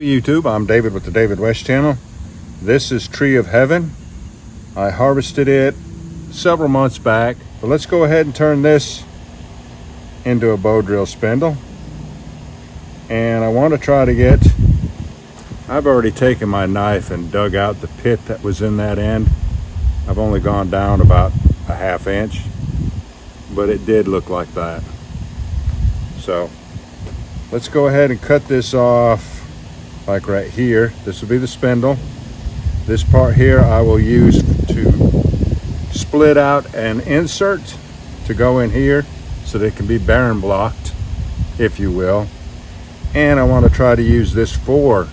YouTube, I'm David with the David West channel. This is Tree of Heaven. I harvested it several months back, but let's go ahead and turn this into a bow drill spindle. And I want to try to get, I've already taken my knife and dug out the pit that was in that end. I've only gone down about a ½ inch, but it did look like that. So let's go ahead and cut this off. Like right here, this will be the spindle. This part here I will use to split out an insert to go in here so that it can be bearing blocked, if you will. And I want to try to use this for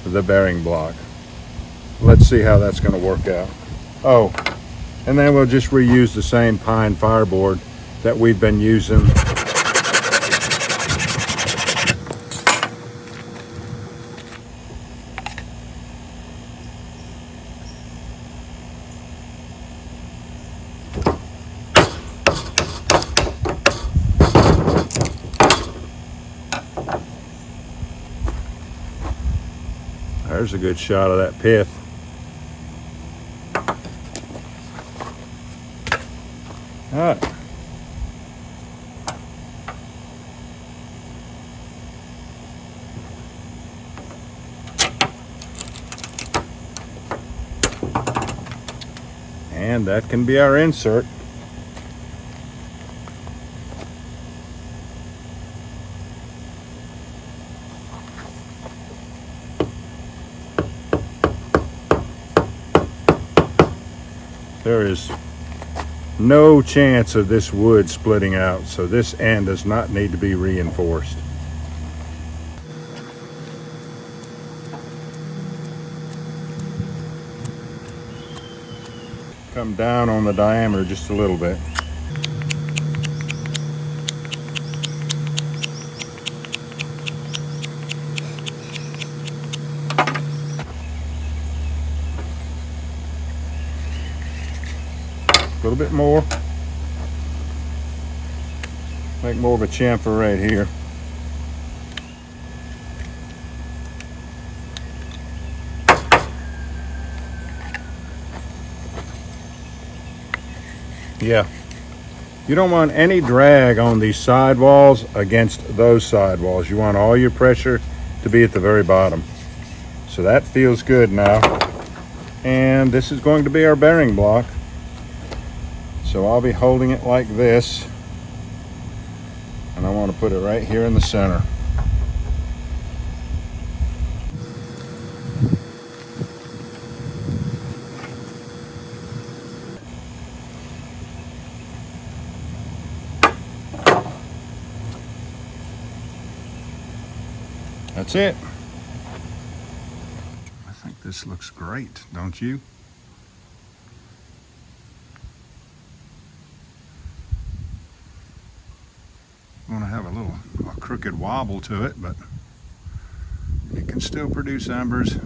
the bearing block. Let's see how that's going to work out. Oh, and then we'll just reuse the same pine fireboard that we've been using. There's a good shot of that pith. All right. And that can be our insert. There is no chance of this wood splitting out, so this end does not need to be reinforced. Come down on the diameter just a little bit. A little bit more. Make more of a chamfer right here. Yeah. You don't want any drag on these sidewalls against those sidewalls. You want all your pressure to be at the very bottom. So that feels good now. And this is going to be our bearing block. So I'll be holding it like this, and I want to put it right here in the center. That's it. I think this looks great, don't you? Want to have a crooked wobble to it, but it can still produce embers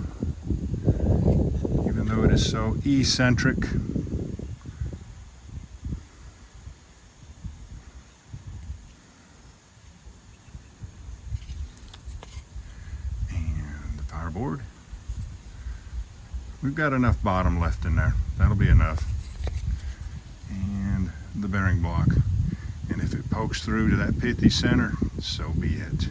even though it is so eccentric. And the fireboard, we've got enough bottom left in there, that'll be enough. And the bearing block. And if it pokes through to that pithy center, so be it.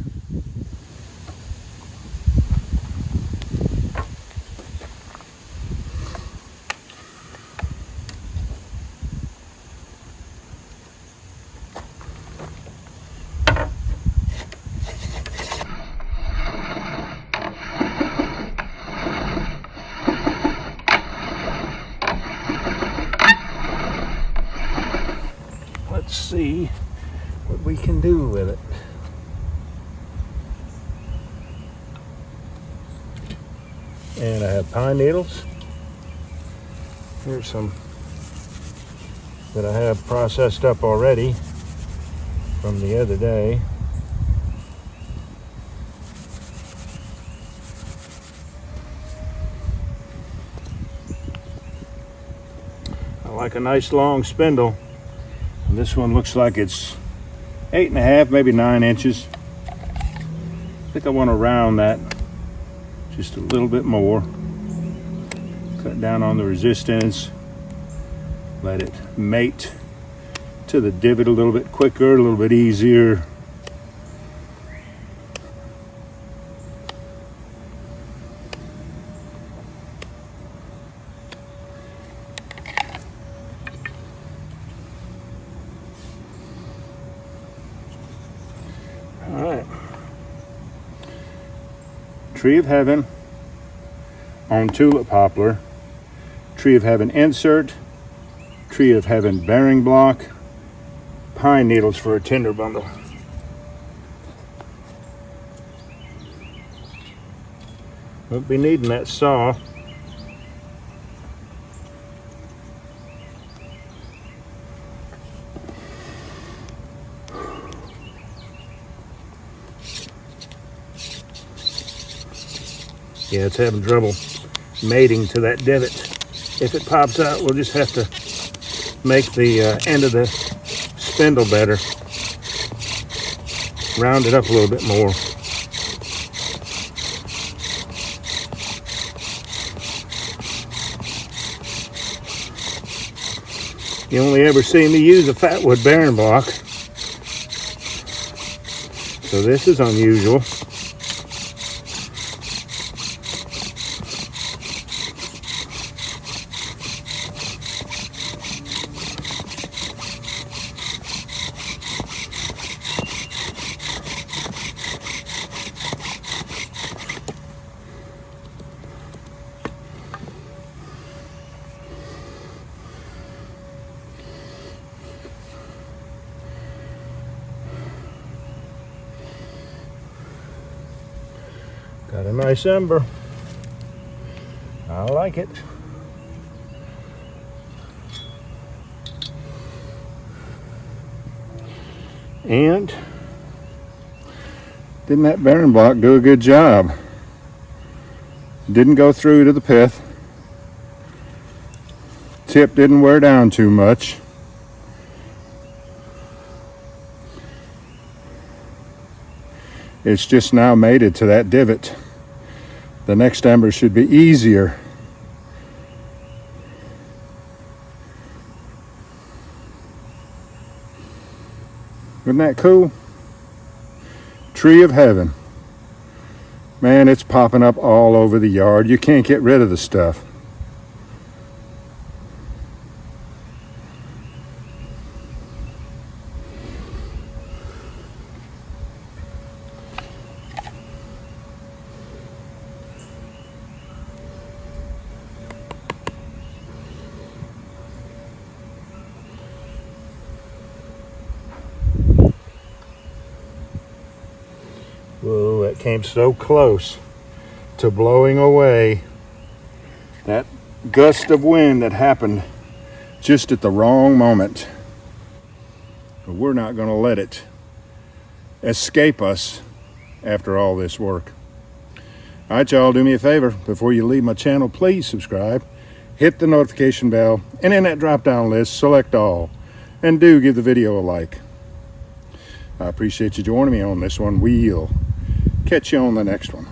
Let's see what we can do with it. And I have pine needles. Here's some that I have processed up already from the other day. I like a nice long spindle. And this one looks like it's 8.5, maybe 9 inches. I think I want to round that Just a little bit more. Cut down on the resistance. Let it mate to the divot a little bit quicker, a little bit easier. All right. Tree of Heaven on tulip poplar. Tree of Heaven insert. Tree of Heaven bearing block. Pine needles for a tinder bundle. Won't be needing that saw. Yeah, it's having trouble mating to that divot. If it pops out, we'll just have to make the end of the spindle better. Round it up a little bit more. You only ever see me use a fatwood bearing block, so this is unusual. Got a nice ember. I like it. And didn't that bearing block do a good job? Didn't go through to the pith. Tip didn't wear down too much. It's just now mated to that divot. The next ember should be easier. Isn't that cool? Tree of Heaven. Man, it's popping up all over the yard. You can't get rid of the stuff. Whoa, that came so close to blowing away that gust of wind that happened just at the wrong moment. But we're not going to let it escape us after all this work. All right, y'all, do me a favor. Before you leave my channel, please subscribe, hit the notification bell, and in that drop-down list, select all. And do give the video a like. I appreciate you joining me on this one. We'll catch you on the next one.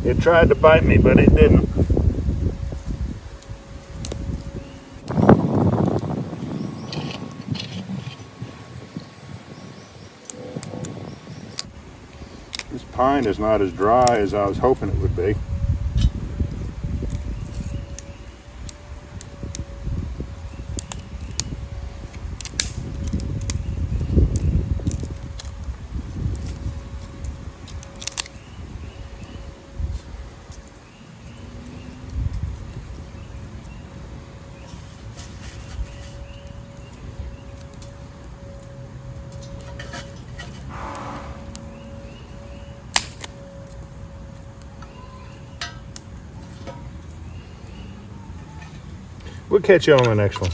It tried to bite me, but it didn't. This pine is not as dry as I was hoping it would be. We'll catch you on the next one.